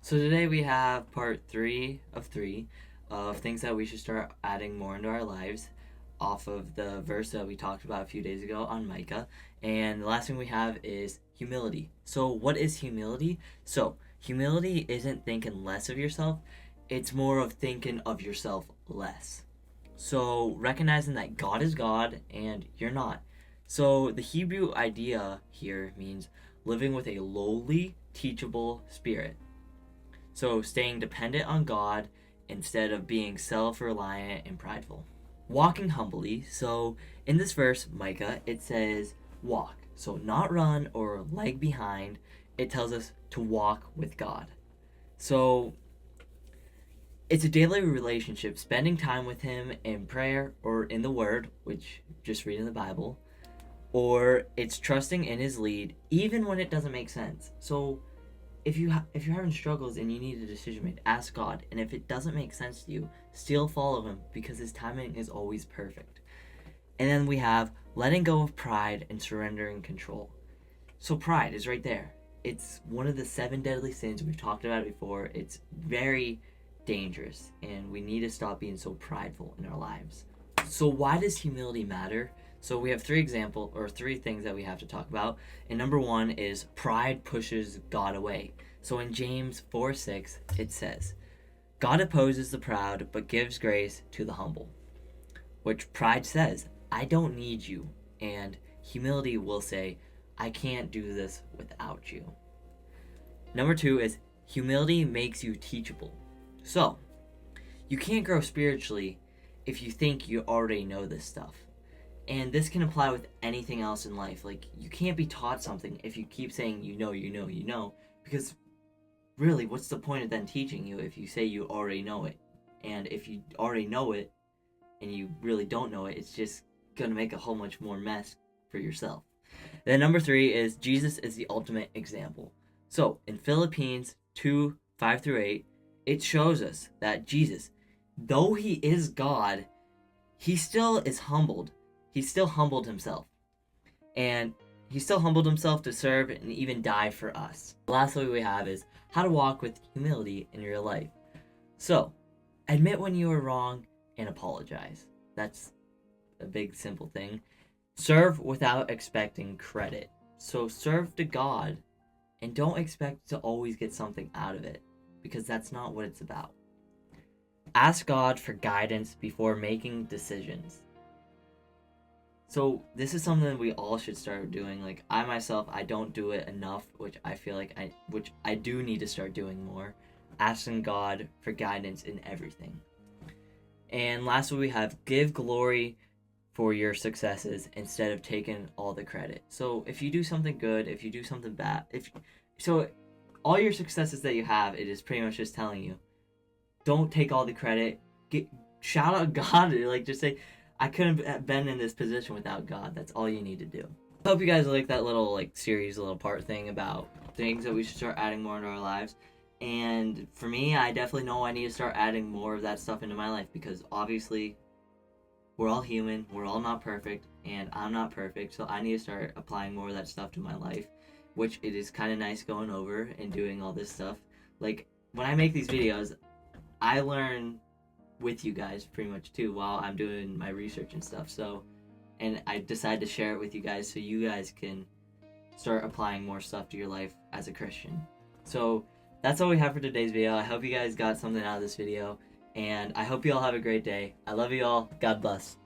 So today we have part three of things that we should start adding more into our lives off of the verse that we talked about a few days ago on Micah. And the last thing we have is humility. So what is humility? So humility isn't thinking less of yourself, it's more of thinking of yourself less. So recognizing that God is God and you're not. So the Hebrew idea here means living with a lowly, teachable spirit. So staying dependent on God instead of being self reliant and prideful. Walking humbly. So in this verse, Micah, it says walk. So not run or lag behind. It tells us to walk with God. So it's a daily relationship, spending time with Him in prayer or in the Word, which just reading the Bible, or it's trusting in His lead even when it doesn't make sense. So if you're having struggles and you need a decision made, ask God. And if it doesn't make sense to you, still follow Him because His timing is always perfect. And then we have letting go of pride and surrendering control. So pride is right there. It's one of the 7 deadly sins. We've talked about it before. It's very dangerous, and we need to stop being so prideful in our lives. So why does humility matter? So we have 3 things that we have to talk about. And number 1 is pride pushes God away. So in James 4:6, it says, God opposes the proud, but gives grace to the humble. Which pride says, I don't need you. And humility will say, I can't do this without you. Number 2 is humility makes you teachable. So, you can't grow spiritually if you think you already know this stuff. And this can apply with anything else in life. Like, you can't be taught something if you keep saying you know, because really, what's the point of then teaching you if you say you already know it? And if you already know it and you really don't know it, it's just going to make a whole much more mess for yourself. Then number 3 is Jesus is the ultimate example. So, in Philippians 2:5-8, it shows us that Jesus, though he is God, he still is humbled. He still humbled himself. And he still humbled himself to serve and even die for us. Lastly, we have is how to walk with humility in your life. So, admit when you are wrong and apologize. That's a big, simple thing. Serve without expecting credit. So, serve to God and don't expect to always get something out of it, because that's not what it's about. Ask God for guidance before making decisions. So this is something that we all should start doing. Like, I myself, I don't do it enough, which I feel like I do need to start doing more. Asking God for guidance in everything. And lastly, we have give glory for your successes instead of taking all the credit. So if you do something good, if you do something bad, all your successes that you have, it is pretty much just telling you, don't take all the credit. Shout out God. Like, just say, I couldn't have been in this position without God. That's all you need to do. I hope you guys like that little series, little part thing about things that we should start adding more into our lives. And for me, I definitely know I need to start adding more of that stuff into my life, because obviously we're all human, we're all not perfect, and I'm not perfect, so I need to start applying more of that stuff to my life, which it is kind of nice going over and doing all this stuff. Like, when I make these videos, I learn with you guys pretty much too while I'm doing my research and stuff. So, and I decided to share it with you guys so you guys can start applying more stuff to your life as a Christian. So that's all we have for today's video. I hope you guys got something out of this video, and I hope you all have a great day. I love you all. God bless.